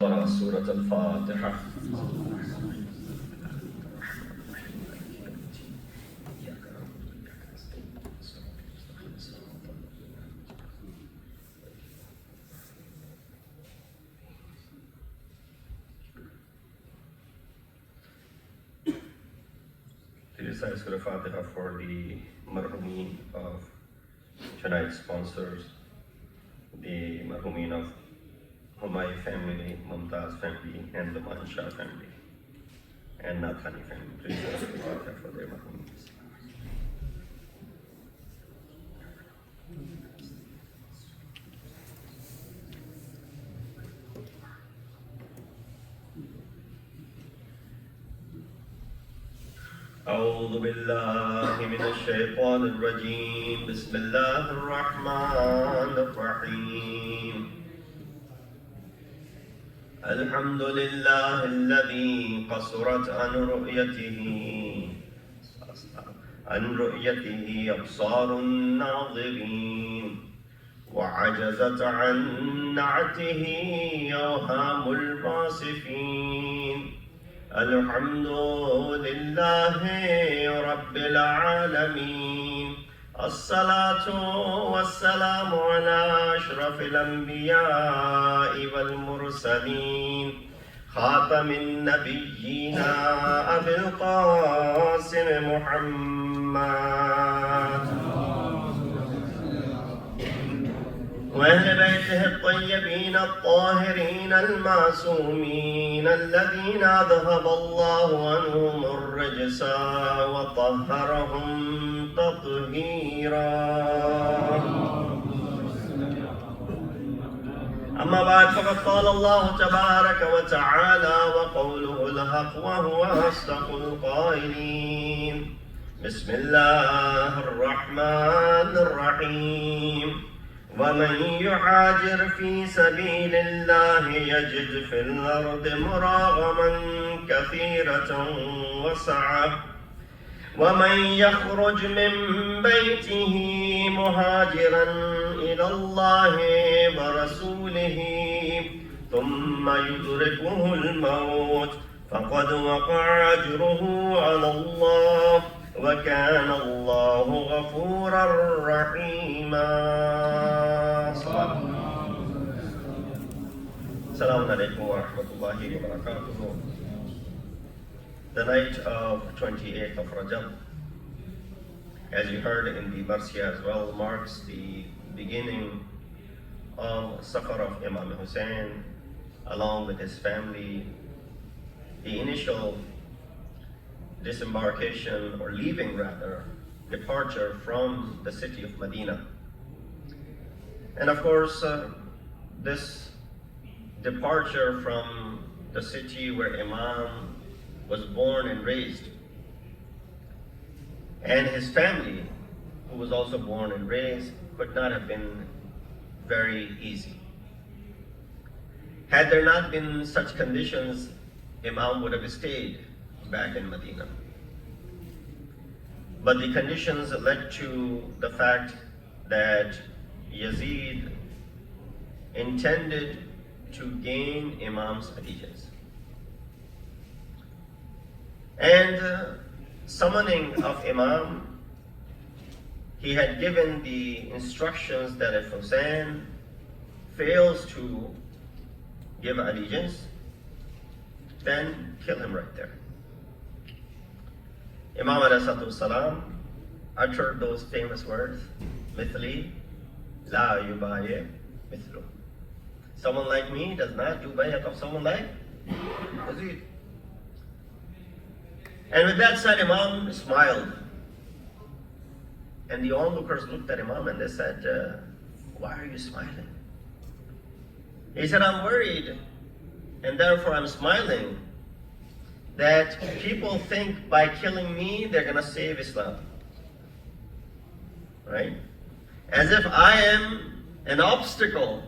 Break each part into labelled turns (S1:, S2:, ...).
S1: قرأ سورة الفاتحة. To recite Surah Fatiha for the marhumin of tonight's sponsors, the marhumin of Humayy family, Mumtaz family, and the Mansha family, and Nathani family. Please recite Fatiha for their marhumins. أعوذ بالله من الشيطان الرجيم. بسم الله الرحمن الرحيم. الحمد لله الذي قصرت عن رؤيته أبصار الناظرين، وعجزت عن نعته أوهام الواصفين. الحمد لله رب العالمين. الصلاة والسلام على أشرف الأنبياء والمرسلين، خاتم النبيين أبي القاسم محمد وأهل بيته الطيبين الطاهرين المعصومين، الذين أذهب الله عنهم الرجس وطهرهم تطهيرا. أما بعد، فقد قال الله تبارك وتعالى وقوله الحق وهو أصدق القائلين. بسم الله الرحمن الرحيم. ومن يهاجر في سبيل الله يجد في الأرض مراغما كثيرة وسعة، ومن يخرج من بيته مهاجرا إلى الله ورسوله ثم يدركه الموت فقد وقع أجره على الله، وكان الله غفورا رحيما. Assalamu alaikum wa rahmatullahi wa barakatuh. The night of 28th of Rajab, as you heard in the Marsiya as well, marks the beginning of Safar of Imam Hussein along with his family, the initial disembarkation, or leaving rather, departure from the city of Medina. And of course, this departure from the city where Imam was born and raised, and his family, who was also born and raised, could not have been very easy. Had there not been such conditions, Imam would have stayed back in Medina. But the conditions led to the fact that Yazid intended to gain Imam's allegiance. And summoning of Imam, he had given the instructions that if Hussein fails to give allegiance, then kill him right there. Imam ﷺ uttered those famous words, Mithli la yubaye mithlu. Someone like me does not do bayat of someone like Yazid. And with that said, Imam smiled. And the onlookers looked at Imam and they said, why are you smiling? He said, I'm worried, and therefore I'm smiling, that people think by killing me they're going to save Islam. Right? As if I am an obstacle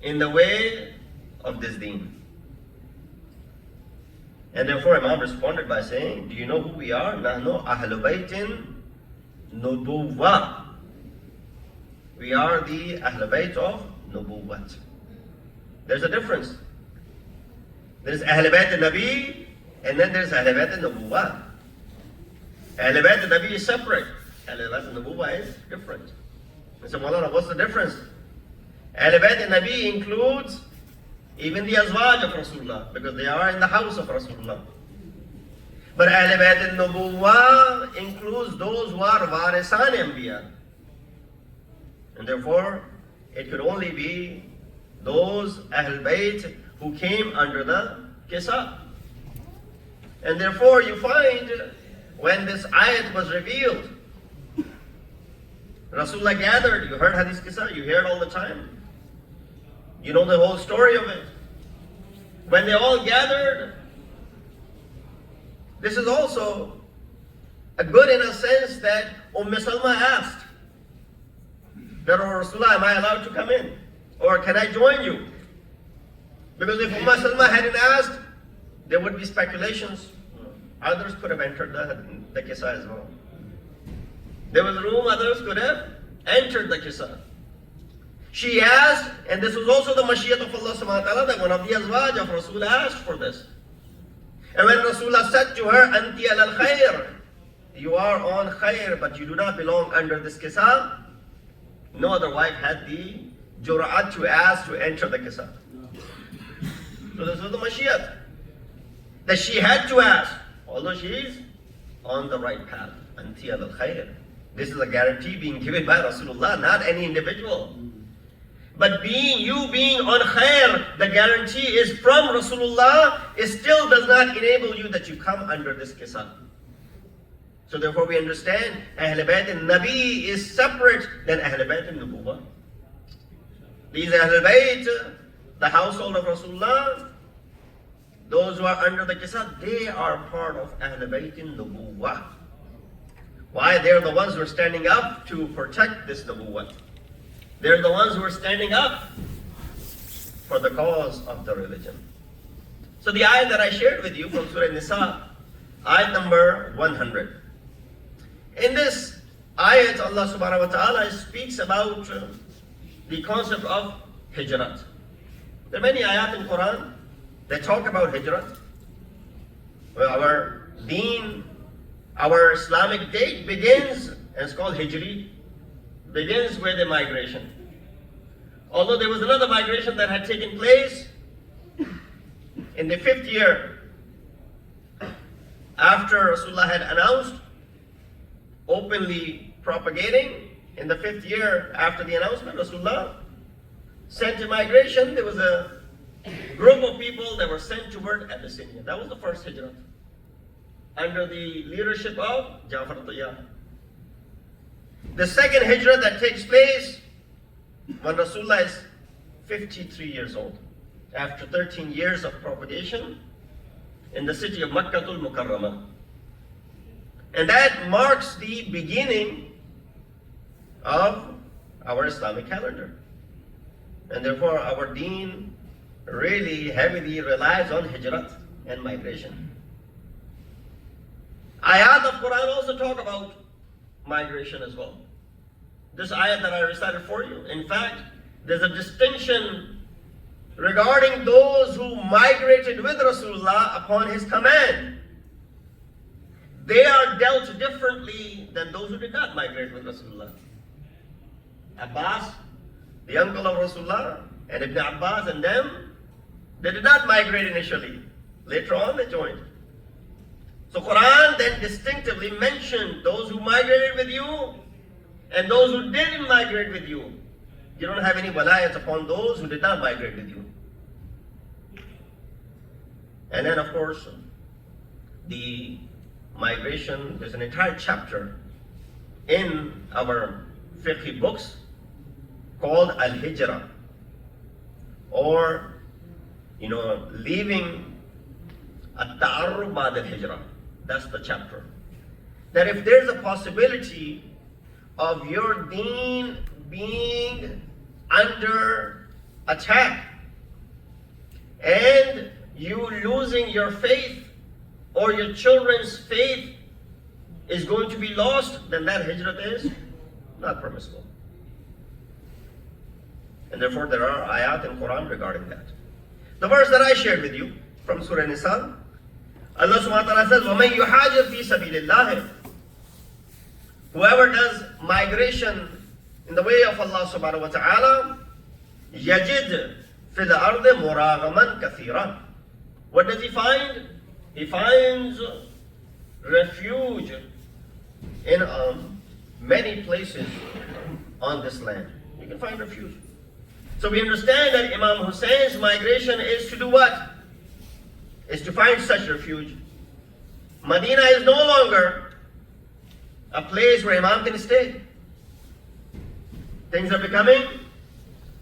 S1: in the way of this deen. And therefore Imam responded by saying, do you know who we are? Nahnu Ahl-e-Bait Nubuwwah. We are the Ahl-e-Bait of Nubuwwat. There's a difference There's Ahl-e-Bait al-Nabi, and then there's Ahl-e-Bait al-Nubuwah. Ahl-e-Bait al-Nabi is separate. Ahl-e-Bait al-Nubuwah is different. I said, Molana, what's the difference? Ahl-e-Bait al-Nabi includes even the Azwaj of Rasulullah, because they are in the house of Rasulullah. But Ahl-e-Bait al-Nubuwah includes those who are Warisan Anbiya. And therefore, it could only be those Ahl-Bayt who came under the Qisa. And therefore, you find when this ayat was revealed, Rasulullah gathered, you heard Hadith Qisa, you hear it all the time. You know the whole story of it. When they all gathered, this is also a good in a sense that Salma asked, that, "Oh Rasulullah, am I allowed to come in? Or can I join you?" Because if Salma hadn't asked, there would be speculations. Others could have entered the Qisa as well. There was room, others could have entered the Qisa. She asked, and this was also the Mashiach of Allah subhanahu wa ta'ala, that one of the Azwaj of Rasul asked for this. And when Rasulullah said to her, "Anti al khair," you are on khair, but you do not belong under this Qisa, no other wife had the jur'at to ask to enter the Qisa. So this was the Mashiach, that she had to ask, although she is on the right path. Anti al khair. This is a guarantee being given by Rasulullah, not any individual. But being on khair, the guarantee is from Rasulullah, it still does not enable you that you come under this Qisa. So therefore we understand Ahl-e-Bait al-Nabi is separate than Ahl-e-Bait al-Nubuwah. These Ahl-e-Bait, the household of Rasulullah, those who are under the Qisa, they are part of Ahl-e-Bait al-Nubuwah. Why? They're the ones who are standing up to protect this Nubuwah. They're the ones who are standing up for the cause of the religion. So the ayat that I shared with you from Surah Nisa, ayat number 100. In this ayat, Allah subhanahu wa ta'ala speaks about the concept of hijrat. There are many ayat in Quran that talk about hijrat. Well, our deen, our Islamic date begins, and it's called Hijri, begins with a migration. Although there was another migration that had taken place in the 5th year after Rasulullah had announced, openly propagating, in the 5th year after the announcement, Rasulullah sent a migration. There was a group of people that were sent toward Abyssinia. That was the first hijrah, under the leadership of Ja'far al-Tayyar. The second hijrah that takes place when Rasulullah is 53 years old, after 13 years of propagation in the city of Makkatul Mukarramah. And that marks the beginning of our Islamic calendar. And therefore our deen really heavily relies on hijrat and migration. Ayat of Quran also talk about migration as well. This ayat that I recited for you, in fact, there's a distinction regarding those who migrated with Rasulullah upon his command. They are dealt differently than those who did not migrate with Rasulullah. Abbas, the uncle of Rasulullah, and Ibn Abbas and them, they did not migrate initially. Later on they joined. So Quran then distinctively mentioned those who migrated with you and those who didn't migrate with you. You don't have any walayat upon those who did not migrate with you. And then of course, the migration, there's an entire chapter in our fiqh books called Al-Hijrah, or leaving At-Ta'arrub Ba'd al-Hijrah. That's the chapter. That if there's a possibility of your deen being under attack and you losing your faith or your children's faith is going to be lost, then that hijrat is not permissible. And therefore there are ayat in Quran regarding that. The verse that I shared with you from Surah Nisa. Allah subhanahu wa ta'ala says, وَمَنْ يُحَاجِرْ فِي سَبِيلِ اللَّهِ. Whoever does migration in the way of Allah subhanahu wa ta'ala, يَجِدْ فِي الْأَرْضِ مُرَاغَمًا كَثِيرًا. What does he find? He finds refuge in many places on this land. You can find refuge. So we understand that Imam Hussein's migration is to do what? Is to find such refuge. Medina is no longer a place where Imam can stay. Things are becoming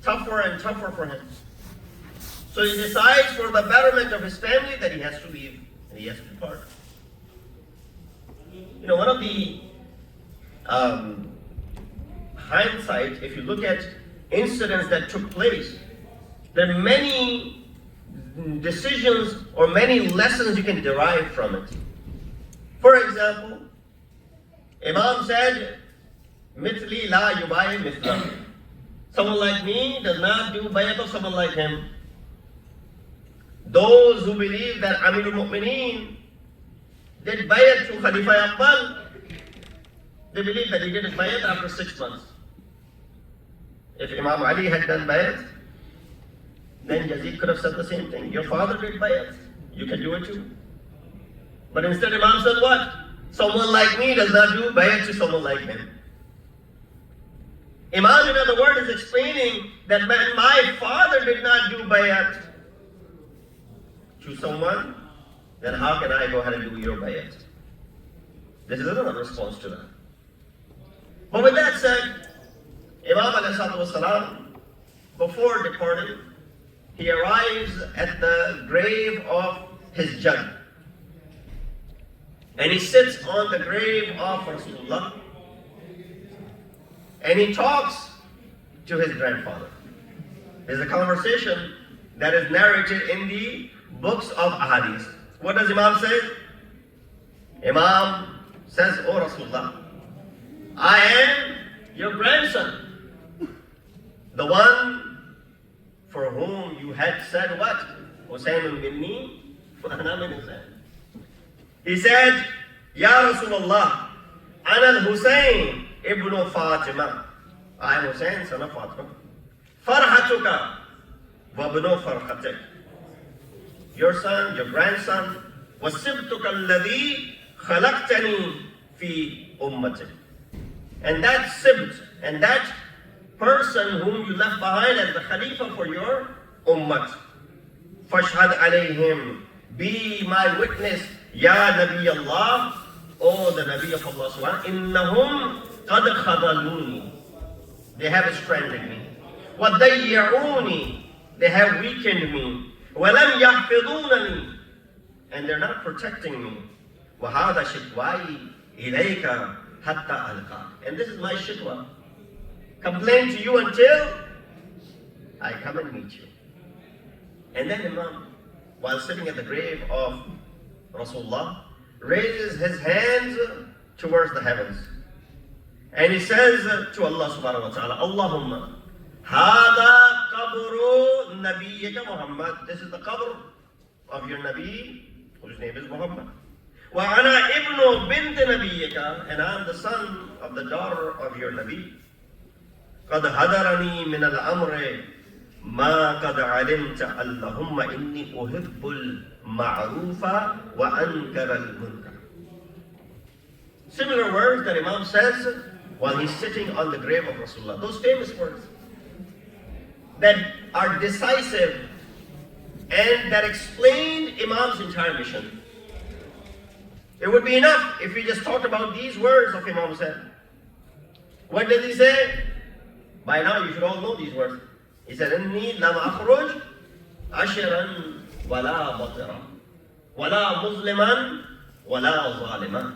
S1: tougher and tougher for him. So he decides for the betterment of his family that he has to leave and he has to depart. You know, one of the hindsight, if you look at incidents that took place, there are many decisions or many lessons you can derive from it. For example, Imam said, Mithli la yubai mithla. Someone like me does not do bayat of someone like him. Those who believe that Amirul Mu'mineen did bayat to Khalifa Akbar, they believe that he did his bayat after 6 months. If Imam Ali had done bayat, then Yazid could have said the same thing. Your father did bayat, you can do it too. But instead Imam said what? Someone like me does not do bayat to someone like him. Imam, in other words, is explaining that my father did not do bayat to someone, then how can I go ahead and do your bayat? This is another response to that. But with that said, Imam ﷺ, before departing, he arrives at the grave of his judge. And he sits on the grave of Rasulullah. And he talks to his grandfather. There's a conversation that is narrated in the books of Ahadith. What does Imam say? Imam says, O Rasulullah, I am your grandson. The one for whom you had said what? Husaynun minni wa ana min Husayn. He said, Ya Rasulullah, Ana al-Husayn ibn Fatima. I am Husayn, son of Fatima. Farhatuka wa ibn farhatik. Your son, your grandson, was sibtuka alladhi khalaqtani fi ummatik. And that sibt, and that person whom you left behind as the Khalifa for your ummat. Fashhad alayhim. Be my witness, Ya Nabi Allah, O the Nabi of Allah subhanahu. Innahum qad khadaluni. They have stranded me. وَضَيَّعُونِي. They have weakened me. وَلَمْ يَحْفِظُونَني. And they're not protecting me. وَهَذَا شِكْوَاي إِلَيْكَ حَتَّى أَلْقَاكَ. And this is my shikwa. Complain to you until I come and meet you. And then Imam, while sitting at the grave of Rasulullah, raises his hands towards the heavens. And he says to Allah subhanahu wa ta'ala, Allahumma, hada qabru nabiyyika Muhammad. This is the qabr of your Nabi, whose name is Muhammad. Wa ana ibnu bint nabiyyika, and I am the son of the daughter of your Nabi. قد هدرني من الأمر ما قد علمت اللهم إني أحب المعروف وأنكر المنكر. Similar words that Imam says while he's sitting on the grave of Rasulullah. Those famous words that are decisive and that explain Imam's entire mission. It would be enough if we just talked about these words of Imam Hussain. What does he say? By now you should all know these words. He said, إِنِّي لَمْ أَخْرُجْ أَشِرًا وَلَا بَطِرًا وَلَا مُظْلِمًا وَلَا ظَالِمًا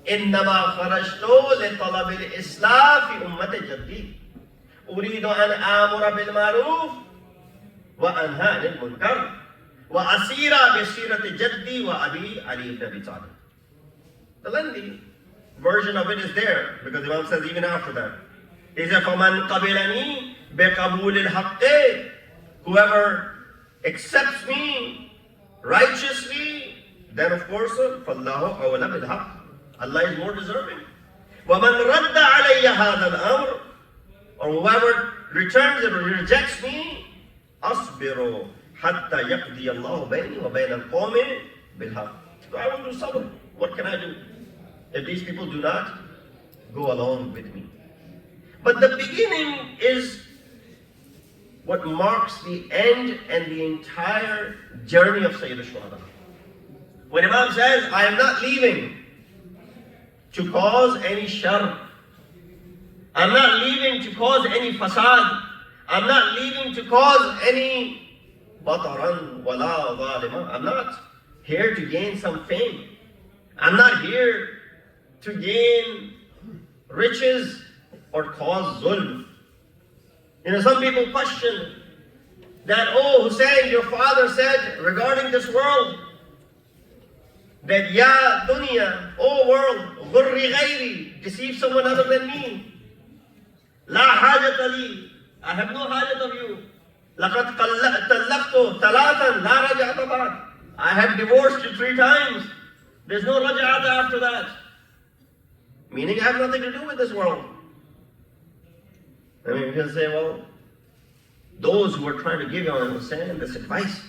S1: إِنَّمَا خَرَجْتُ لِطَلَبِ الْإِصْلَاحِ فِي أُمَّةِ جَدِّي أُرِيدُ أَنْ آمُرَ بِالْمَعْرُوفِ وَأَنْهَى عَنِ الْمُنكَرِ وَأَسِيرَ بِسِيرَةِ جَدِّي وَأَبِي عَلِي ibn Abi Talib. The lengthy version of it is there because the Imam says even after that. He said, فَمَنْ قَبِلَنِي بِقَبُولِ الْحَقِّ. Whoever accepts me righteously, then of course, فَاللَّهُ أَوْلَى بِالْحَقِّ. Allah is more deserving. وَمَنْ رَدَّ عَلَيَّ هَذَا الْأَمْرِ, or whoever returns or rejects me, أَصْبِرُ حَتَّى يَقْضِيَ اللَّهُ بَيْنِي وَبَيْنَ الْقَوْمِ بِالْحَقِّ. So I will do sabr. What can I do if these people do not go along with me? But the beginning is what marks the end and the entire journey of Sayyid al-Shuhada. When Imam says, I am not leaving to cause any shar, I'm not leaving to cause any fasad, I'm not leaving to cause any bataran wala zalima, I'm not here to gain some fame, I'm not here to gain riches or cause zulm. Some people question that, oh Hussein, your father said regarding this world, that ya dunya, oh world, ghurri ghayri, deceive someone other than me. La hajat li, I have no hajat of you. Laqad tallaqtu thalathan, la raj'ata ba'd. I have divorced you 3 times. There's no raj'ata after that. Meaning I have nothing to do with this world. I mean, you can say, well, those who are trying to give Imam Hussein this advice,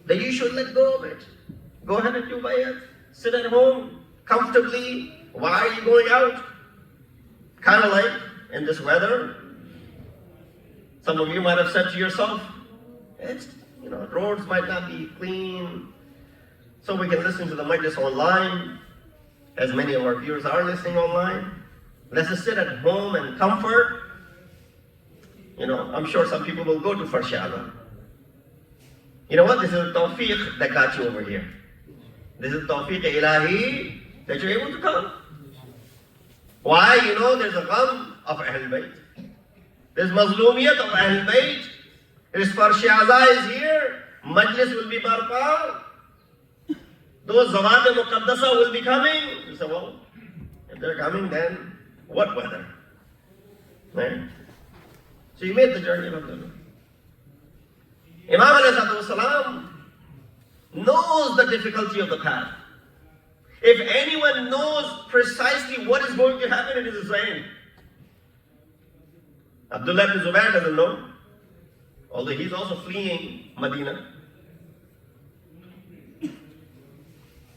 S1: that you should let go of it. Go ahead and do bayat. Sit at home comfortably. Why are you going out? Kind of like in this weather. Some of you might have said to yourself, roads might not be clean, so we can listen to the Majlis online, as many of our viewers are listening online. Let's just sit at home and comfort. I'm sure some people will go to Farshada. You know what? This is a tawfiq that got you over here. This is tawfiq ilahi that you're able to come. Why? There's a gham of Ahl-e-Bait. There's mazlumiyat of Ahl-e-Bait. There's Farshada is here. Majlis will be barpa. Those Zawat al-Muqaddasa will be coming. You say, well, if they're coming, then what weather? Right? So you made the journey of Abdullah. Imam ﷺ knows the difficulty of the path. If anyone knows precisely what is going to happen, it is Hussein. Abdullah ibn Zubair doesn't know, although he's also fleeing Medina.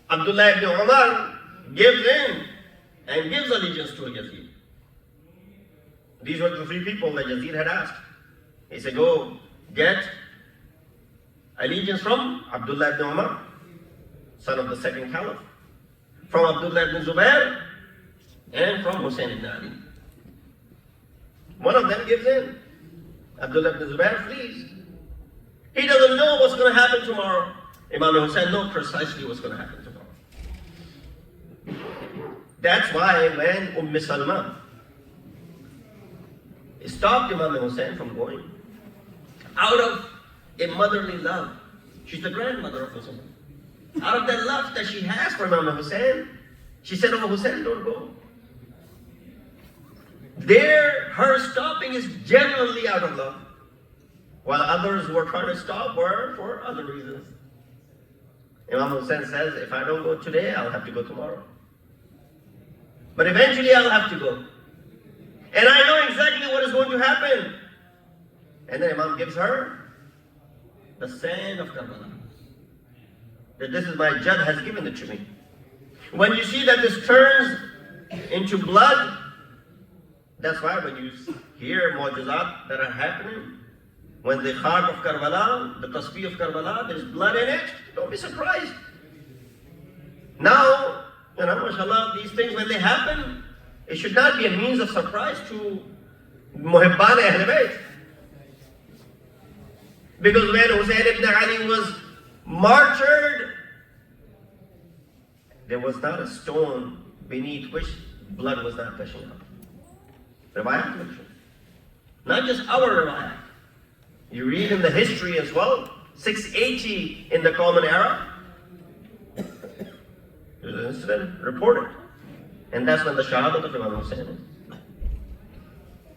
S1: Abdullah ibn Umar gives in and gives allegiance to Yazid. These were the 3 people that Yazid had asked. He said, go get allegiance from Abdullah ibn Umar, son of the 2nd Caliph, from Abdullah ibn Zubair, and from Hussein ibn Ali. One of them gives in. Abdullah ibn Zubair flees. He doesn't know what's going to happen tomorrow. Imam Hussein knows precisely what's going to happen tomorrow. That's why when Salma stopped Imam Hussein from going, out of a motherly love, she's the grandmother of Hussein, out of that love that she has for Imam Hussein, she said, oh Hussein, don't go. Her stopping is genuinely out of love, while others who were trying to stop were for other reasons. Imam Hussein says, if I don't go today, I'll have to go tomorrow. But eventually I'll have to go. And I know exactly what is going to happen. And then Imam gives her the sand of Karbala. That this is my Jad has given it to me. When you see that this turns into blood, that's why when you hear mu'jizat that are happening, when the khak of Karbala, the tasbih of Karbala, there's blood in it, don't be surprised. Now, mashallah, these things when they happen, it should not be a means of surprise to Muhibban Ahl-e-Bait. Because when Hussein ibn Ali was martyred, there was not a stone beneath which blood was not gushing up. Riwayat mentioned. Not just our riwayat. You read in the history as well, 680 in the Common Era, there's an incident reported. And that's when the Shahadat of Imam Hussein is.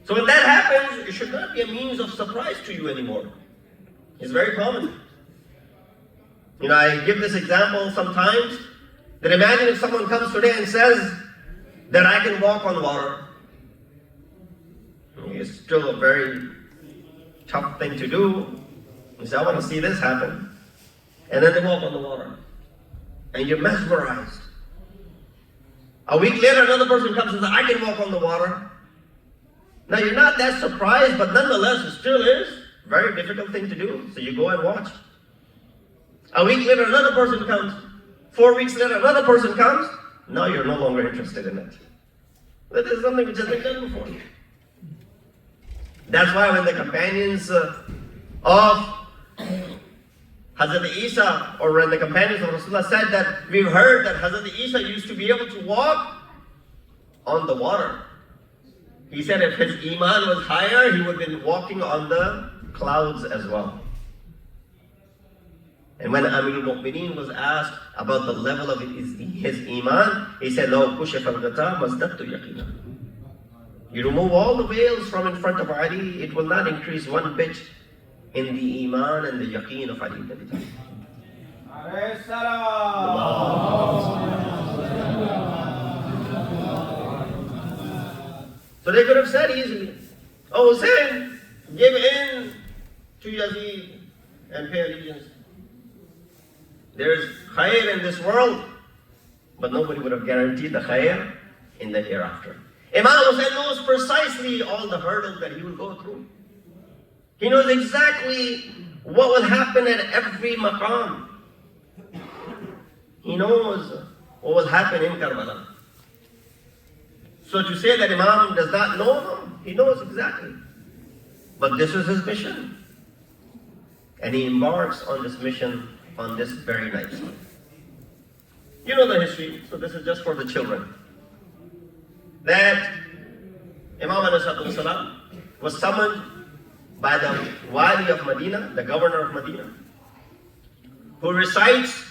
S1: So when that happens, it should not be a means of surprise to you anymore. It's very common. You know, I give this example sometimes, that imagine if someone comes today and says that I can walk on water. It's still a very tough thing to do. You say, I want to see this happen. And then they walk on the water. And you're mesmerized. A week later, another person comes and says, I can walk on the water. Now, you're not that surprised, but nonetheless, it still is a very difficult thing to do. So you go and watch. A week later, another person comes. 4 weeks later, another person comes. Now you're no longer interested in it. That is something which has been done before. That's why when the companions of Hazrat Isa, or when the companions of Rasulullah said that we've heard that Hazrat Isa used to be able to walk on the water. He said if his iman was higher, he would have been walking on the clouds as well. And when Amir al-Mu'mineen was asked about the level of his iman, he said, "Law kushif al-ghata mazdadtu yaqina." You remove all the veils from in front of Ali, it will not increase one bit in the iman and the yaqeen of Ali ibn Abi Talib. So they could have said easily, "Oh, Hussein, give in to Yazid and pay allegiance." There's khair in this world, but nobody would have guaranteed the khair in the hereafter. Imam Hussein knows precisely all the hurdles that he will go through. He knows exactly what will happen at every maqam. He knows what will happen in Karbala. So to say that Imam does not know, he knows exactly. But this is his mission. And he embarks on this mission on this very night. You know the history, so this is just for the children. That Imam ﷺ was summoned by the Wali of Medina, the governor of Medina, who recites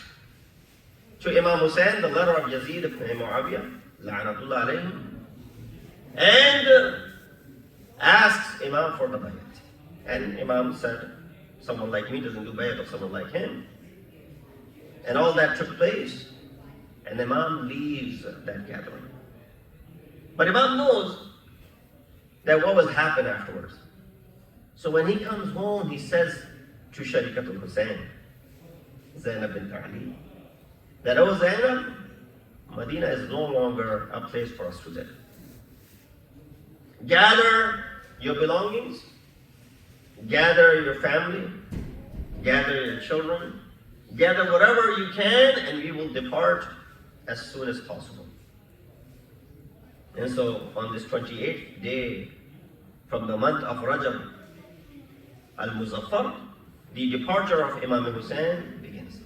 S1: to Imam Hussein the letter of Yazid ibn Muawiyah, la'natullah alayhi, and asks Imam for the bayat. And Imam said, someone like me doesn't do bayat of someone like him. And all that took place, and Imam leaves that gathering. But Imam knows that what will happen afterwards. So when he comes home, he says to Sharikatul Hussein, Zainab bint Ali, that, "Oh Zainab, Medina is no longer a place for us to live. Gather your belongings, gather your family, gather your children, gather whatever you can, and we will depart as soon as possible." And so on this 28th day from the month of Rajab al-Muzaffar, the departure of Imam Hussein begins.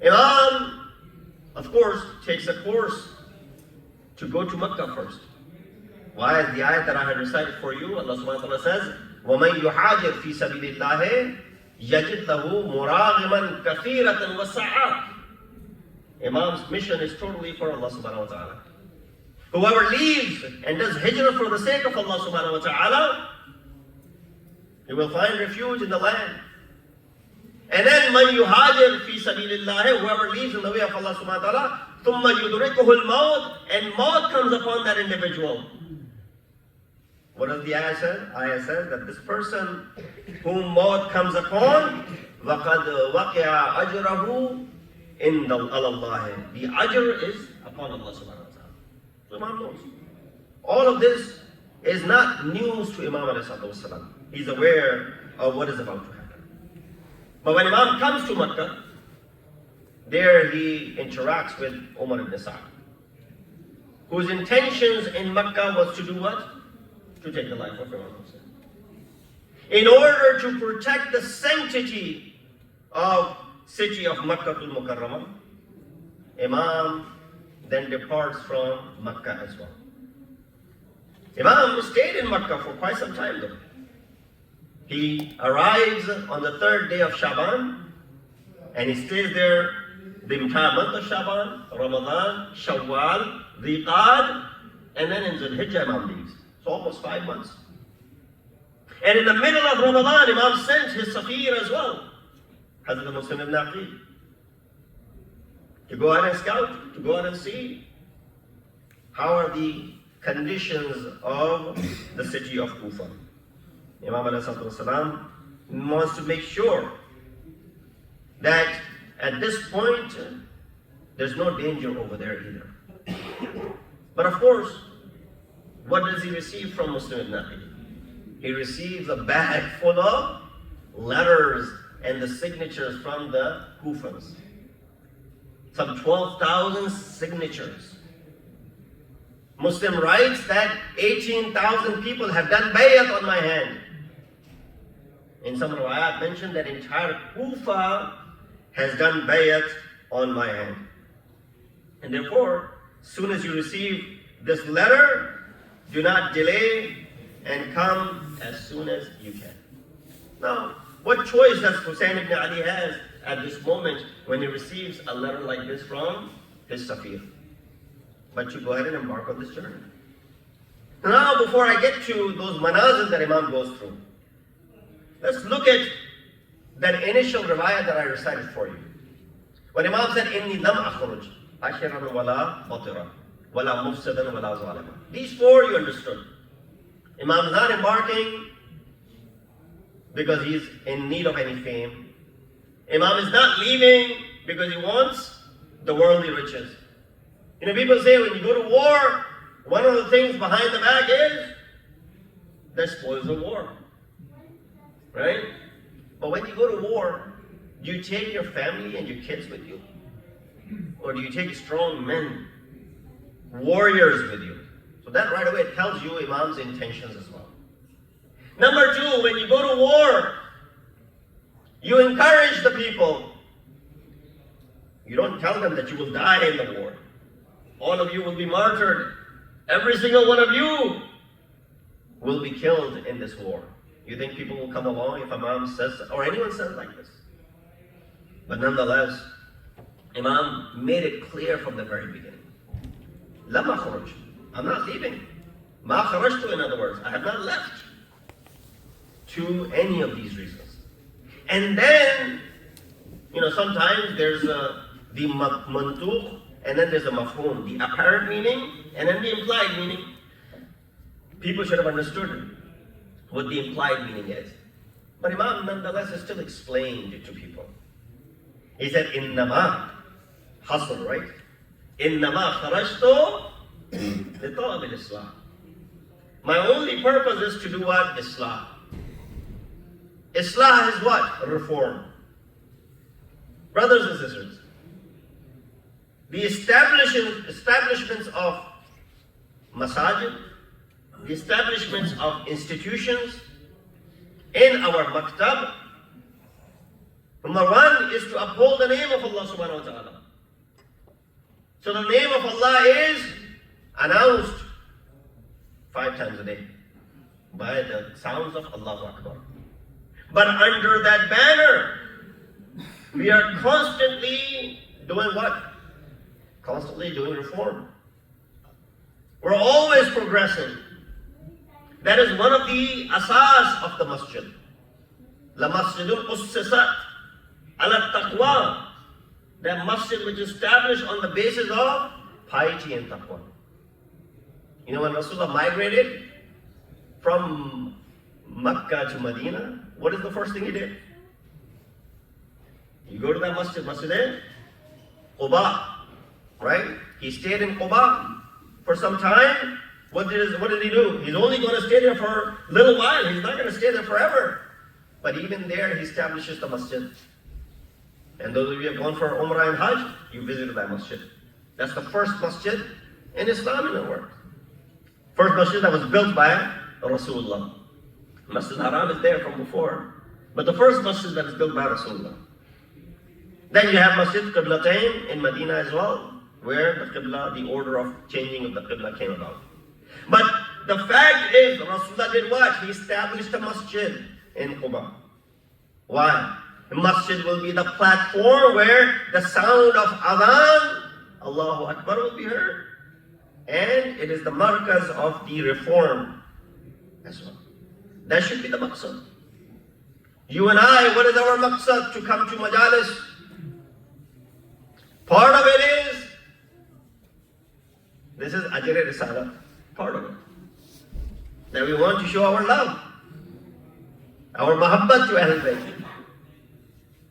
S1: Imam, of course, takes a course to go to Mecca first. Why? Is the ayat that I had recited for you, Allah subhanahu wa ta'ala says, وَمَنْ يُحَاجِرْ فِي سَبِيلِ اللَّهِ يَجِدْ لَهُ مُرَاغِمًا كَثِيرًا وَسَعًا. Imam's mission is totally for Allah subhanahu wa ta'ala. Whoever leaves and does hijrah for the sake of Allah subhanahu wa ta'ala, he will find refuge in the land. And then man yuhajir fi sabilillah, whoever leaves in the way of Allah subhanahu wa ta'ala, thumma yudrikuhu al-maut, and maut comes upon that individual. What does the ayah say? Ayah says that this person whom maut comes upon, وَقَدْ وَقِعَ أَجْرَهُ إِنَّ اللَّهِ. The ajr is upon Allah subhanahu wa ta'ala. So Imam knows. All of this is not news to Imam ﷺ. He's aware of what is about to happen. But when Imam comes to Mecca, there he interacts with Umar ibn Sa'd, whose intentions in Mecca was to do what? To take the life of Imam Hussein. In order to protect the sanctity of city of Makkah al-Mukarramah, Imam then departs from Makkah as well. Imam stayed in Makkah for quite some time though. He arrives on the 3rd day of Shaban, and he stays there the entire month of Shaban, Ramadan, Shawwal, Dhiqad, and then in Zulhijjah Imam leaves. So almost 5 months. And in the middle of Ramadan, Imam sent his Safir as well. Hazrat Muslim ibn Aqil, to go out and scout, to go out and see how are the conditions of the city of Kufa. Imam ﷺ wants to make sure that at this point there's no danger over there either. But of course, what does he receive from Muslim ibn Aqil? He receives a bag full of letters and the signatures from the Kufans. Some 12,000 signatures. Muslim writes that 18,000 people have done bayat on my hand. In some riwayat mentioned that entire Kufa has done bayat on my hand. And therefore, as soon as you receive this letter, do not delay and come as soon as you can. Now, what choice does Hussein ibn Ali has at this moment when he receives a letter like this from his Safir? But you go ahead and embark on this journey. Now, before I get to those manazil that Imam goes through, let's look at that initial riwayah that I recited for you. When Imam said, "Inni lam akhruj ashiran wala batira wala mufsadan wala zalima." These four you understood. Imam is not embarking because he's in need of any fame. Imam is not leaving because he wants the worldly riches. You know, people say when you go to war, one of the things behind the back is the spoils of war. Right? But when you go to war, do you take your family and your kids with you? Or do you take strong men, warriors with you? So that right away tells you Imam's intentions as well. Number two, when you go to war, you encourage the people. You don't tell them that you will die in the war. All of you will be martyred. Every single one of you will be killed in this war. You think people will come along if Imam says, or anyone says like this? But nonetheless, Imam made it clear from the very beginning. Lama khuruj. I'm not leaving. Ma kharajtu, in other words, I have not left to any of these reasons. And then, you know, sometimes there's the mantuq, and then there's a mafhum, the apparent meaning, and then the implied meaning. People should have understood what the implied meaning is. But Imam nonetheless has still explained it to people. He said, "Innama hasl," right? "Innama kharajtu li talab al-islah." My only purpose is to do what? Islah. Islah is what? Reform. Brothers and sisters, the establishments of masajid, the establishments of institutions in our maktab, number one is to uphold the name of Allah subhanahu wa ta'ala. So the name of Allah is announced 5 times a day by the sounds of Allahu Akbar. But under that banner, we are constantly doing what? Constantly doing reform. We're always progressing. That is one of the asas of the masjid. La masjidun ussisat ala taqwa. That masjid which is established on the basis of piety and taqwa. You know, when Rasulullah migrated from Makkah to Medina, what is the first thing he did? You go to that masjid, Masjid Quba, right? He stayed in Quba for some time. What did he do? He's only going to stay there for a little while. He's not going to stay there forever. But even there, he establishes the masjid. And those of you who have gone for Umrah and Hajj, you visited that masjid. That's the first masjid in Islam, in the world. First masjid that was built by Rasulullah. Masjid Haram is there from before. But the first masjid that is built by Rasulullah. Then you have Masjid Qiblatain in Medina as well, where the Qibla, the order of changing of the Qibla came about. But the fact is, Rasulullah did what? He established a masjid in Quba. Why? The masjid will be the platform where the sound of adhan, Allahu Akbar, will be heard. And it is the markaz of the reform as well. That should be the maqsad. You and I, what is our maqsad to come to Majlis? Part of it is, this is Ajr Risala, part of it. That we want to show our love, our mahabbat to Ahl-e-Bait.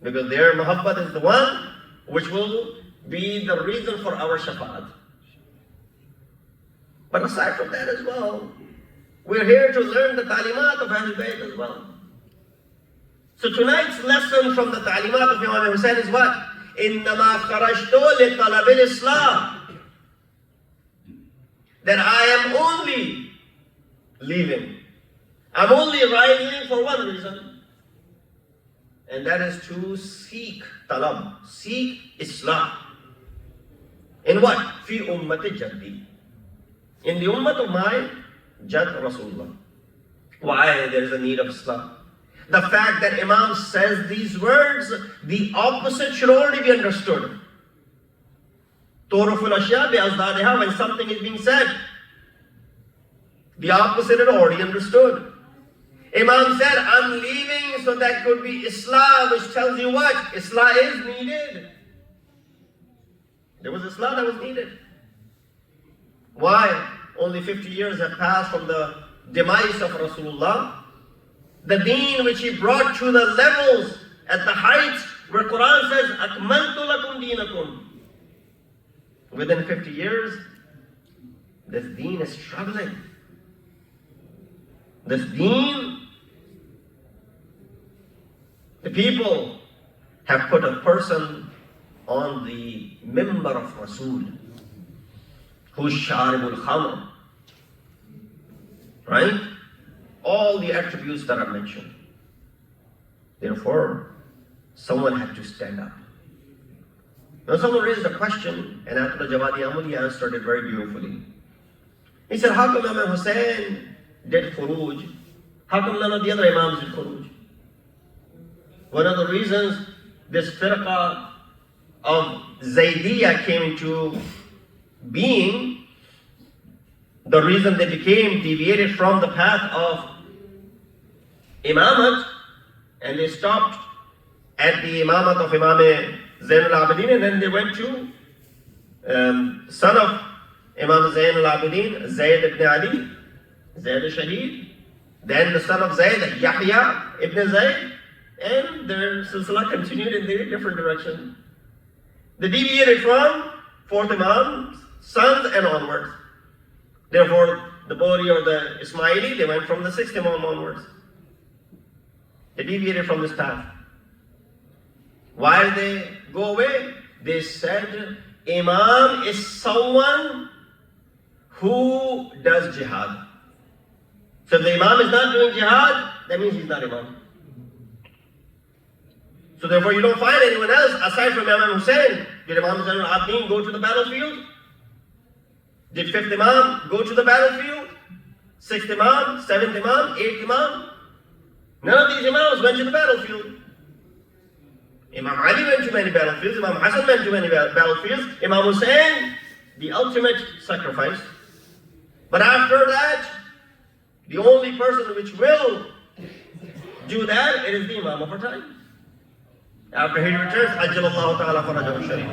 S1: Because their mahabbat is the one which will be the reason for our shafa'at. But aside from that as well, we're here to learn the ta'limat of Ahl-e-Bait as well. So tonight's lesson from the ta'limat of Imam Hussain is what? إِنَّمَا خَرَجْتُ لِطَلَبِ الْإِسْلَامِ. That I am only leaving. I'm only rising for one reason. And that is to seek talab, seek Islam. In what? Fi ummati jaddi. In the ummah of my Jad Rasulullah. Why there is a need of Islam? The fact that Imam says these words, the opposite should already be understood. Toruful ashya bi azdadiha, when something is being said, the opposite is already understood. Imam said, I'm leaving, so that could be Islam, which tells you what? Islam is needed. There was Islam that was needed. Why? Only 50 years have passed from the demise of Rasulullah. The deen which he brought to the levels, at the heights, where Quran says, Akmaltu lakum deenakum. Within 50 years, this deen is struggling. This deen, the people have put a person on the mimbar of Rasul, who's sharibul khamr, right? All the attributes that are mentioned. Therefore, someone had to stand up. Now someone raised a question, and after the Jawadi Amuli answered it very beautifully. He said, how come Imam Hussain did khuruj? How come none of the other Imams did khuruj? One of the reasons this firqa of Zaydiyya came into being, the reason they became deviated from the path of Imamat, and they stopped at the Imamat of Imam Zain al-Abidin, and then they went to son of Imam Zain al-Abidin, Zayd ibn Ali, Zayd al-Shaheed, then the son of Zayd, Yahya ibn Zayd, and their silsila continued in their different direction. They deviated from fourth Imam's sons and onwards. Therefore, the body or the Ismaili, they went from the sixth Imam onwards. They deviated from this path. Why did they go away? They said, Imam is someone who does jihad. So if the Imam is not doing jihad, that means he's not Imam. So therefore you don't find anyone else aside from Imam Hussain. Did Imam Zain al-Abidin go to the battlefield? Did fifth Imam go to the battlefield? Sixth Imam, seventh Imam, eighth Imam? None of these Imams went to the battlefield. Imam Ali went to many battlefields, Imam Hassan went to many battlefields, Imam Hussain, the ultimate sacrifice. But after that, the only person which will do that, it is the Imam of our time. After he returns, Ajjalallahu ta'ala farajahu sharif.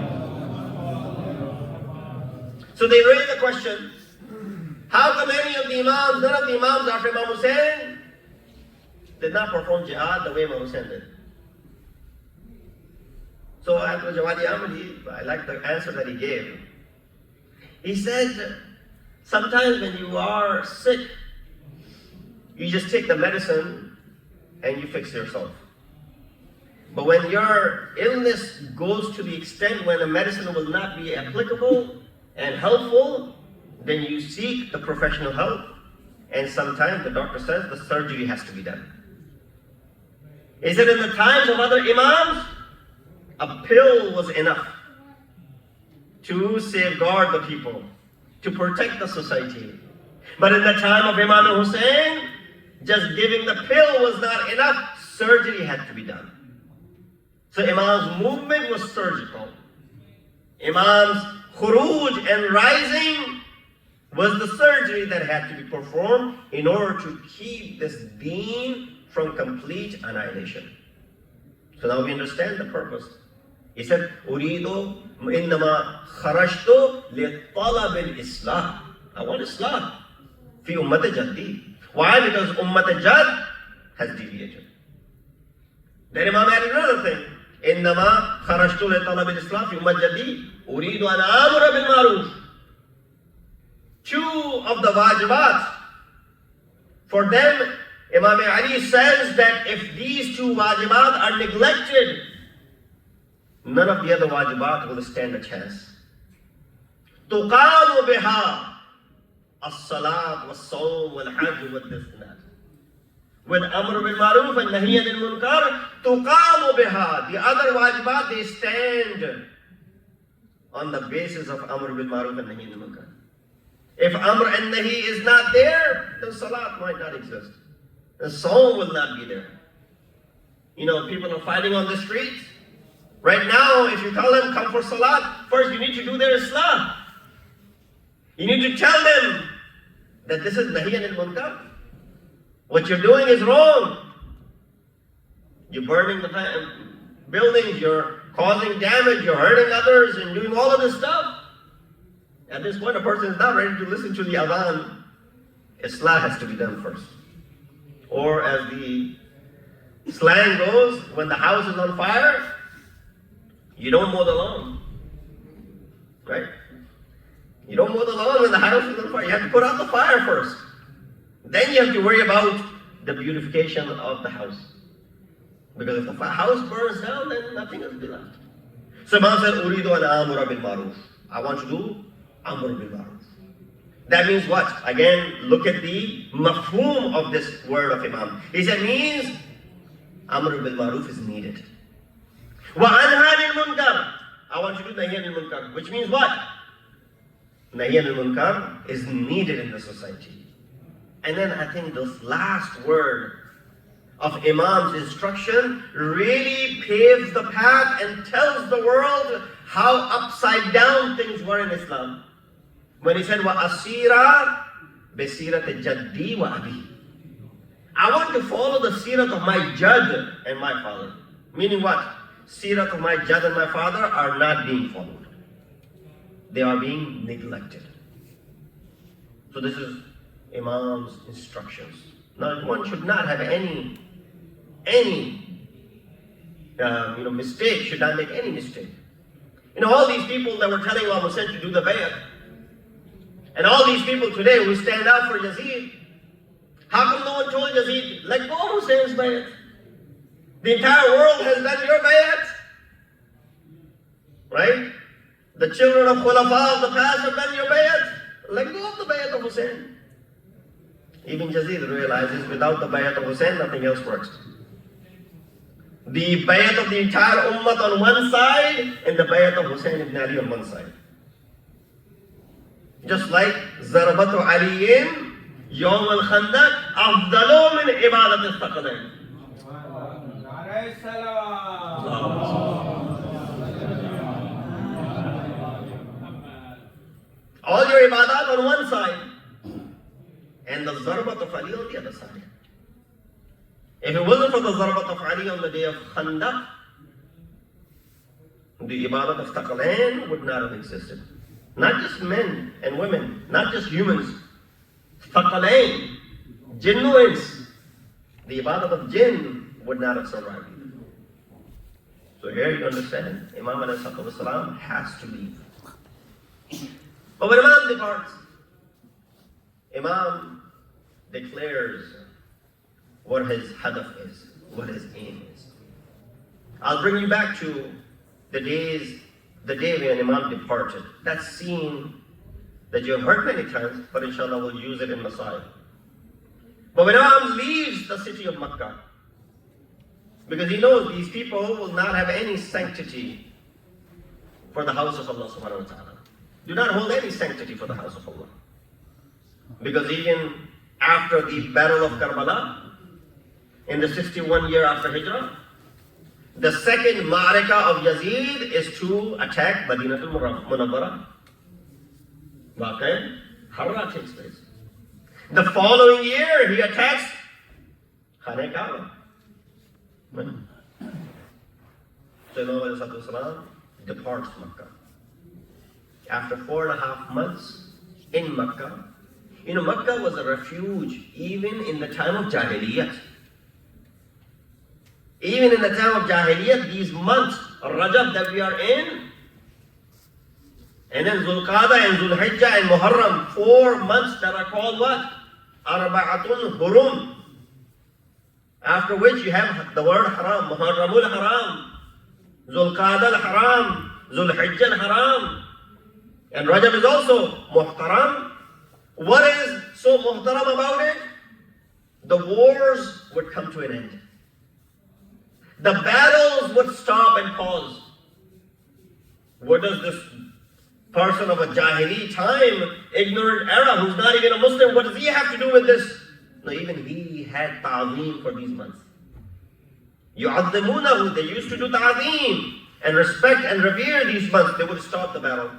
S1: So they raise the question, how come any of the Imams, none of the Imams after Imam Hussain did not perform jihad the way Imam Hussain did? So after Jawadi Amali, I like the answer that he gave. He said, sometimes when you are sick, you just take the medicine and you fix yourself. But when your illness goes to the extent when the medicine will not be applicable and helpful, then you seek the professional help. And sometimes the doctor says the surgery has to be done. He said in the times of other Imams, a pill was enough to safeguard the people, to protect the society. But in the time of Imam Hussain, just giving the pill was not enough. Surgery had to be done. So Imam's movement was surgical. Imam's khuruj and rising was the surgery that had to be performed in order to keep this deen from complete annihilation. So now we understand the purpose. He said, Uridu innama kharajtu li talab al-islah. I want Islah. Fi ummat jaddi. Why? Because ummat jad has deviated. Then Imam added another thing. Innama kharajtu li talab al-islah fi ummat jaddi. Uridu an amura bil ma'ruf. Two of the wajibat. For them, Imam Ali says that if these two wajibat are neglected, none of the other wajibat will stand a chance. تُقَامُ بِهَا الصَّلَاةُ وَالصَّوْمُ وَالْحَجُّ وَالْإِسْنَادُ. With Amr bil Maruf and Nahi anil Munkar, تُقَامُ بِهَا. The other wajibat, they stand on the basis of Amr bil Maruf and Nahi anil Munkar. If Amr and Nahi is not there, then Salat might not exist. The Sawm will not be there. You know, people are fighting on the streets. Right now, if you tell them, come for Salat, first you need to do their Islah. You need to tell them that this is Nahi anil Munkar. What you're doing is wrong. You're burning the buildings, you're causing damage, you're hurting others, and doing all of this stuff. At this point, a person is not ready to listen to the adhan. Islah has to be done first. Or as the slang goes, when the house is on fire, you don't mow the lawn. Right? You don't mow the lawn when the house is on fire. You have to put out the fire first. Then you have to worry about the beautification of the house. Because if the house burns down, then nothing will be left. So Imam said, Uridu an amura bil maruf. I want to do Amr bil Maruf. That means what? Again, look at the mafhum of this word of Imam. He said, means Amr bil Maruf is needed. Wa anha anil munkar. I want you to do Nahi anil Munkar. Which means what? Nahi anil Munkar is needed in the society. And then I think this last word of Imam's instruction really paves the path and tells the world how upside down things were in Islam. When he said, Wa asira besirat jaddi wa abi. I want to follow the sirat of my jad and my father. Meaning what? Sirat of my jad and my father are not being followed. They are being neglected. So this is Imam's instructions. Now one should not have any mistake, should not make any mistake. You know, all these people that were telling Imam Hussein to do the bayat, and all these people today who stand out for Yazid, how come no one told Yazid, let go of Hussein's bayat? The entire world has done your bayat. Right? The children of Khulafa of the past have done your bayat. Let go of the bayat of Hussein. Even Yazid realizes without the bayat of Hussein, nothing else works. The bayat of the entire ummah on one side, and the bayat of Hussein ibn Ali on one side. Just like Zarbatu Aliyin, Yawm al-Khandaq, afdalu min ibadat al-Thaqalain. All your ibadat on one side, and the Zarbat of Ali on the other side. If it wasn't for the Zarbat of Ali on the day of Khandaq, the ibadat of Thaqalain would not have existed. Not just men and women, not just humans. Thaqalain, jinnuins, the ibadat of jinn would not have survived. So here you understand, Imam ﷺ has to leave. But when Imam departs, Imam declares what his hadaf is, what his aim is. I'll bring you back to the day when Imam departed. That scene that you have heard many times, but inshallah we'll use it in Masai. But when Imam leaves the city of Makkah, because he knows these people will not have any sanctity for the house of Allah subhanahu wa ta'ala. Do not hold any sanctity for the house of Allah. Because even after the battle of Karbala, in the 61 year after Hijrah, the second ma'arika of Yazid is to attack Madinatul Munawwara. Harra takes place. The following year, he attacks Khane Kaaba. So Imam ﷺ departs Makkah. After 4.5 months in Makkah, Makkah was a refuge even in the time of Jahiliyyah. Even in the time of Jahiliyyah, these months, Rajab that we are in, and then Zulqa'dah and Zulhijjah and Muharram, 4 months that are called what? Arba'atun Hurum. After which you have the word Haram, Muharramul Haram, Zulqa'dah al-Haram, Zulhijjah al-Haram. And Rajab is also Muhtaram. What is so Muhtaram about it? The wars would come to an end. The battles would stop and pause. What does this person of a Jahili time, ignorant era, who's not even a Muslim, what does he have to do with this? No, even he had ta'zeem for these months. يُعَظِّمُونَهُ, they used to do ta'zeem and respect and revere these months. They would stop the battle.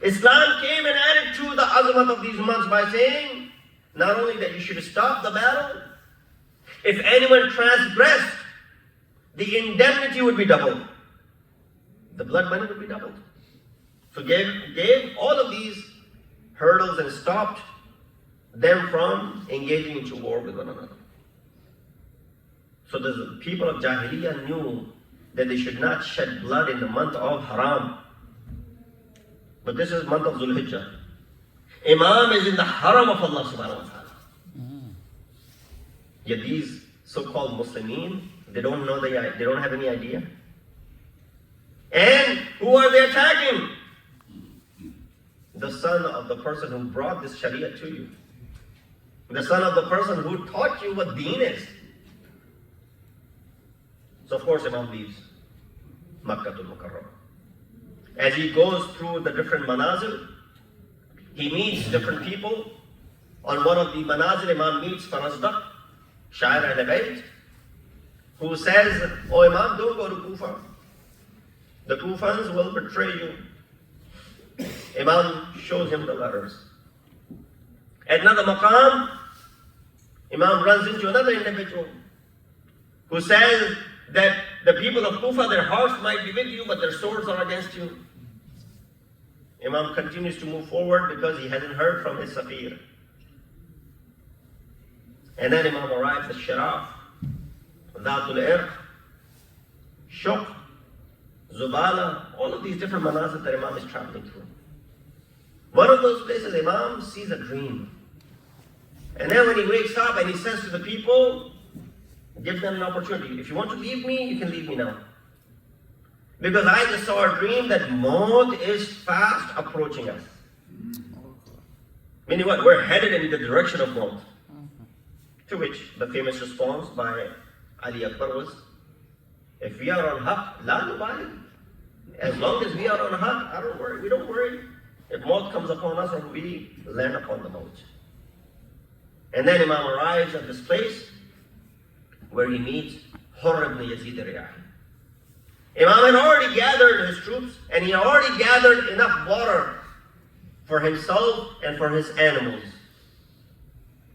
S1: Islam came and added to the azamat of these months by saying, not only that you should stop the battle, if anyone transgressed, the indemnity would be doubled. The blood money would be doubled. So gave all of these hurdles and stopped them from engaging into war with one another. So the people of Jahiliyyah knew that they should not shed blood in the month of Haram. But this is the month of Zulhijjah. Imam is in the Haram of Allah subhanahu wa ta'ala. Yet these so-called Muslimin, they don't have any idea. And who are they attacking? The son of the person who brought this Sharia to you. The son of the person who taught you what deen is. So of course Imam leaves Makkatul Mukarramah. As he goes through the different manazil, he meets different people. On one of the manazil, Imam meets Farazdaq, Shair Ahl-e-Bait, who says, "Oh Imam, don't go to Kufa. The Kufans will betray you." Imam shows him the letters. At another maqam, Imam runs into another individual who says that the people of Kufa, their hearts might be with you, but their swords are against you. Imam continues to move forward because he hasn't heard from his Safir. And then Imam arrives at Sharaf, Dhatul Irq, Shuq, Zubala, all of these different manazil that Imam is traveling through. One of those places, Imam sees a dream. And then when he wakes up and he says to the people, give them an opportunity. If you want to leave me, you can leave me now. Because I just saw a dream that Maut is fast approaching us. Meaning what? We're headed in the direction of Maut. To which the famous response by Ali Akbar was, if we are on haq, la nubali. As long as we are on haq, I don't worry. We don't worry if Maut comes upon us or we land upon the Maut. And then Imam arrives at this place where he meets Hurr ibn Yazid al-Riyahi. Imam had already gathered his troops and he had already gathered enough water for himself and for his animals.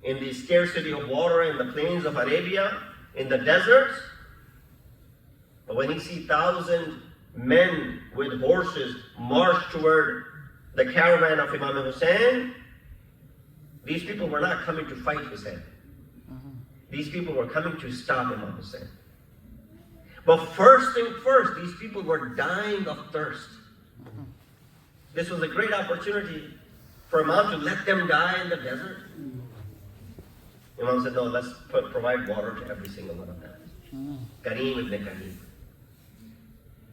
S1: In the scarcity of water in the plains of Arabia, in the deserts, but when he sees 1,000 men with horses march toward the caravan of Imam Hussein, these people were not coming to fight Hussein. These people were coming to stop Imam Hussein. But first thing first, these people were dying of thirst. This was a great opportunity for Imam to let them die in the desert. Imam said, no, let's provide water to every single one of them. Kareem ibn Kareem.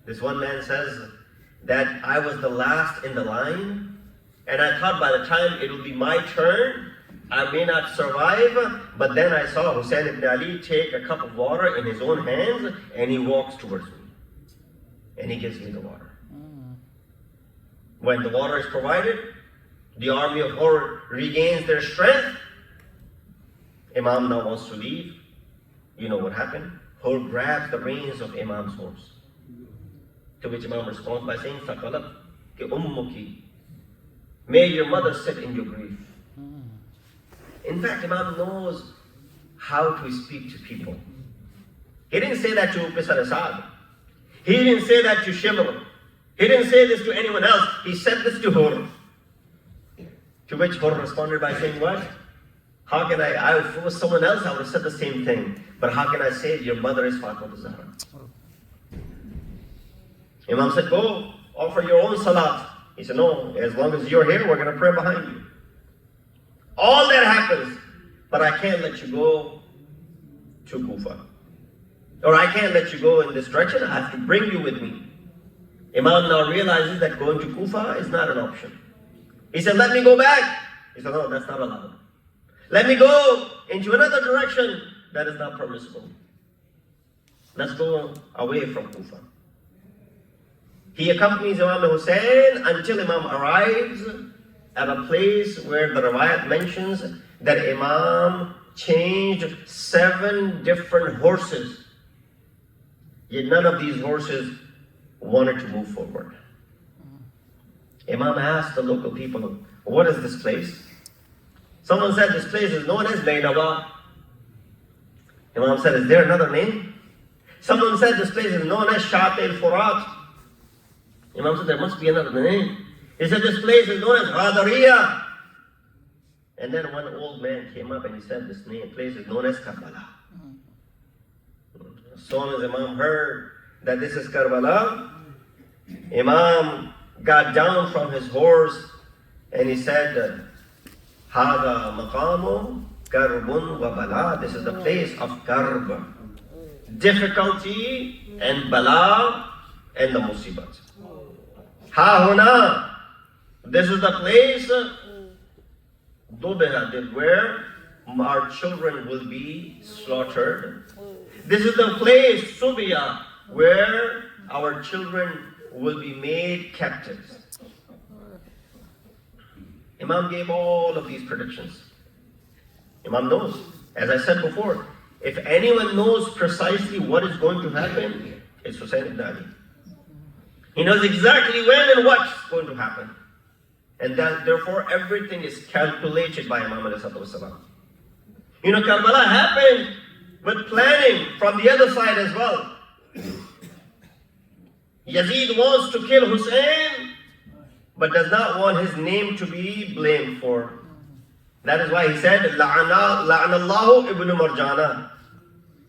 S1: This one man says that I was the last in the line, and I thought by the time it will be my turn, I may not survive, but then I saw Hussein ibn Ali take a cup of water in his own hands, and he walks towards me. And he gives me the water. When the water is provided, the army of Hur regains their strength. Imam now wants to leave. You know what happened? Hur grabs the reins of Imam's horse. To which Imam responds by saying, Saqalat ki ummuki. May your mother sit in your grief. In fact, Imam knows how to speak to people. He didn't say that to Qisar Asad. He didn't say that to Shimr. He didn't say this to anyone else. He said this to Hur. To which Hur responded by saying, what? How can I, if it was someone else, I would have said the same thing. But how can I say it? Your mother is Fatima Zahra. Imam said, go, offer your own salat. He said, no, as long as you're here, we're going to pray behind you. All that happens, but I can't let you go to Kufa. Or I can't let you go in this direction, I have to bring you with me. Imam now realizes that going to Kufa is not an option. He said, let me go back. He said, no, that's not allowed. Let me go into another direction. That is not permissible. Let's go away from Kufa. He accompanies Imam Hussein until Imam arrives at a place where the riwayat mentions that Imam changed 7 different horses. Yet none of these horses wanted to move forward. Imam asked the local people, what is this place? Someone said this place is known as Bainaba. Imam said, is there another name? Someone said this place is known as Shat al-Furat. Imam said, there must be another name. He said, this place is known as Ghadariya. And then one old man came up and he said, this place is known as Karbala. As soon as Imam heard that this is Karbala, Imam got down from his horse and he said, Hada maqamu karbun wa bala. This is the place of karb, difficulty and bala and the musibat. Ha huna. This is the place where our children will be slaughtered. This is the place, Subiya, where our children will be made captives. Imam gave all of these predictions. Imam knows. As I said before, if anyone knows precisely what is going to happen, it's Hussein ibn Ali. He knows exactly when and what's going to happen. And that, therefore, everything is calculated by Imam ﷺ. You know, Karbala happened with planning from the other side as well. Yazid wants to kill Hussein, but does not want his name to be blamed for. That is why he said, La'anallahu ibn Marjana.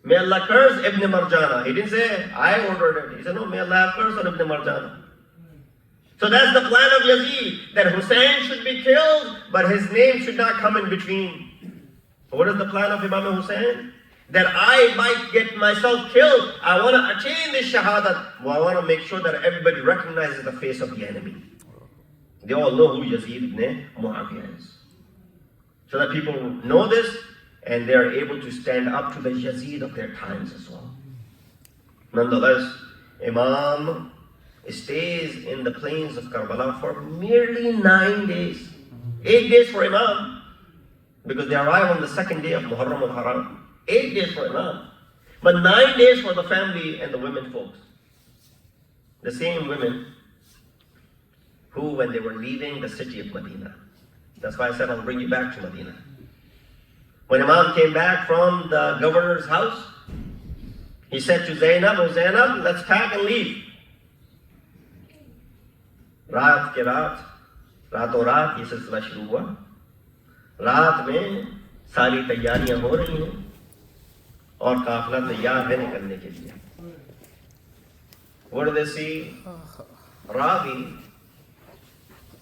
S1: May Allah curse Ibn Marjana. He didn't say, I ordered it. He said, no, may Allah have curse on Ibn Marjana. So that's the plan of Yazid, that Hussein should be killed, but his name should not come in between. What is the plan of Imam Hussein? That I might get myself killed. I want to attain this shahadat. Well, I want to make sure that everybody recognizes the face of the enemy. They all know who Yazid ibn Muawiyah is. So that people know this and they are able to stand up to the Yazid of their times as well. Nonetheless, Imam stays in the plains of Karbala for merely 9 days. 8 days for Imam, because they arrive on the 2nd day of Muharram al-Haram. 8 days for Imam, but 9 days for the family and the women folks. The same women who, when they were leaving the city of Medina, that's why I said I'll bring you back to Medina. When Imam came back from the governor's house, he said to Zainab, oh Zainab, let's pack and leave. रात के रात, रातों रात ये सिलसिला शुरू हुआ. रात में सारी तैयारियां हो रही हैं और काफिला तैयार है निकलने के लिए. What do they see? Ravi,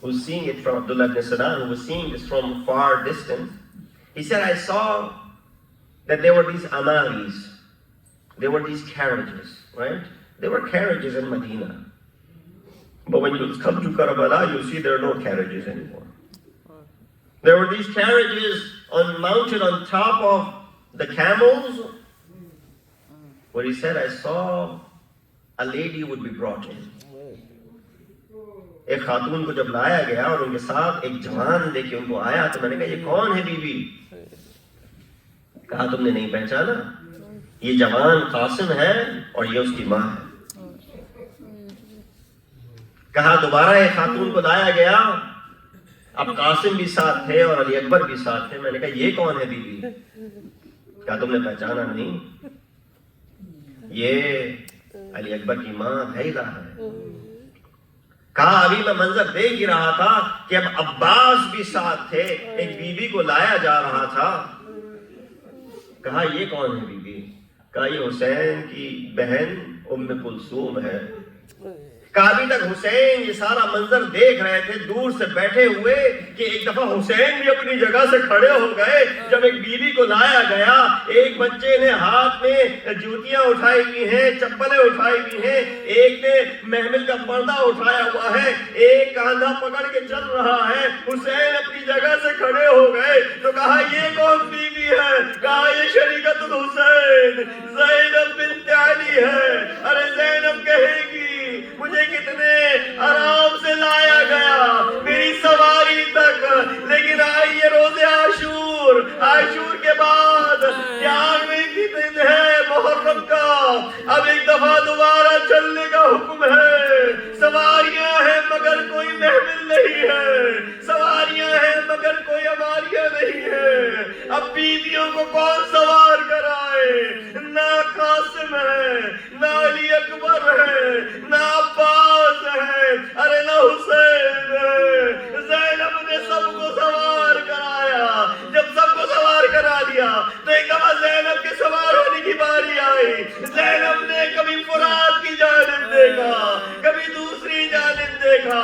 S1: who's seeing it from Abdullah ibn Sadan, who was seeing this from far distance, he said, I saw that there were these amaris, there were these carriages, right? There were carriages in Medina. But when you come to Karbala, you see there are no carriages anymore. There were these carriages mounted on top of the camels, where he said, I saw a lady would be brought in. एक खातून को जब लाया गया और उनके साथ एक जवान लेके उनको आया, तो मैंने कहा ये कौन है बीबी? कहा तुमने नहीं पहचाना? ये जवान कासिम है और ये उसकी माँ है. कहा दोबारा एक खातून को लाया गया, अब कासिम भी साथ थे और अली अकबर भी साथ थे. मैंने कहा ये कौन है बीबी? क्या तुमने पहचाना नहीं? ये अली अकबर की माँ धैला है। कहा अभी मैं मंजर देख ही रहा था कि अब अब्बास भी साथ थे, एक बीबी को लाया जा रहा था। कहा ये कौन है बीबी? कहा ये हुसैन की बहन उम्मे कुलसूम है। कहा अभी तक हुसैन ये सारा मंजर देख रहे थे दूर से बैठे हुए कि एक दफा हुसैन भी अपनी जगह से खड़े हो गए जब एक बीवी को लाया गया। एक बच्चे ने हाथ में जूतियां उठाई हुई हैं, चप्पलें उठाई हुई हैं, एक ने महमिल का पर्दा उठाया हुआ है, एक कांधा पकड़ के चल रहा है। हुसैन अपनी जगह से खड़े हो गए तो कहा ये कौन बीवी है? कहा ये शरीकतुल हुसैन ज़ैनब बिन्त अली है। अरे ज़ैनब कहेगी मुझे कितने आराम से लाया गया मेरी सवारी तक, लेकिन आई ये रोज़े आशूर, आशूर के बाद 11वीं दिन है मुहर्रम का, अब एक दफा दोबारा चलने का हुक्म है। सवारियां हैं मगर कोई महमिल नहीं है, सवारियां हैं मगर कोई अमारियां नहीं है। अब बीवियों को कौन सवार कराए? ना कासिम है, ना अली अकबर है, ना अब्बास है, अरे ना हुसैन है। ज़ैनब ने सबको सवार कराया। जब सबको सवार करा दिया तो एक दफा ज़ैनब के सवार होने की बारी आई। ज़ैनब ने कभी फुरात की जानिब देखा, कभी दूसरी जानिब देखा।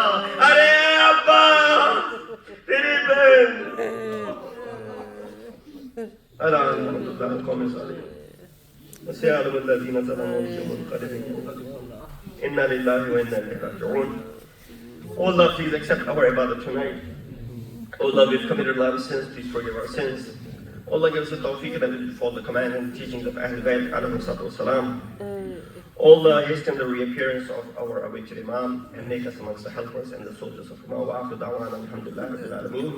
S1: अरे अब्बा तेरी बहन Inna lillahi wa inna ilayhi raji'un. Oh Allah, please accept our ibadah tonight. Oh Allah, we've committed a lot of sins, please forgive our sins. Oh Allah, give us the tawfiq that we follow the command and teachings of Ahl-e-Bait alayhi salatu wasalam. Oh Allah, hasten the reappearance of our awaited Imam and make us amongst the helpers and the soldiers of Imam. Wa akhiru da'wana alhamdulillahi rabbil alameen.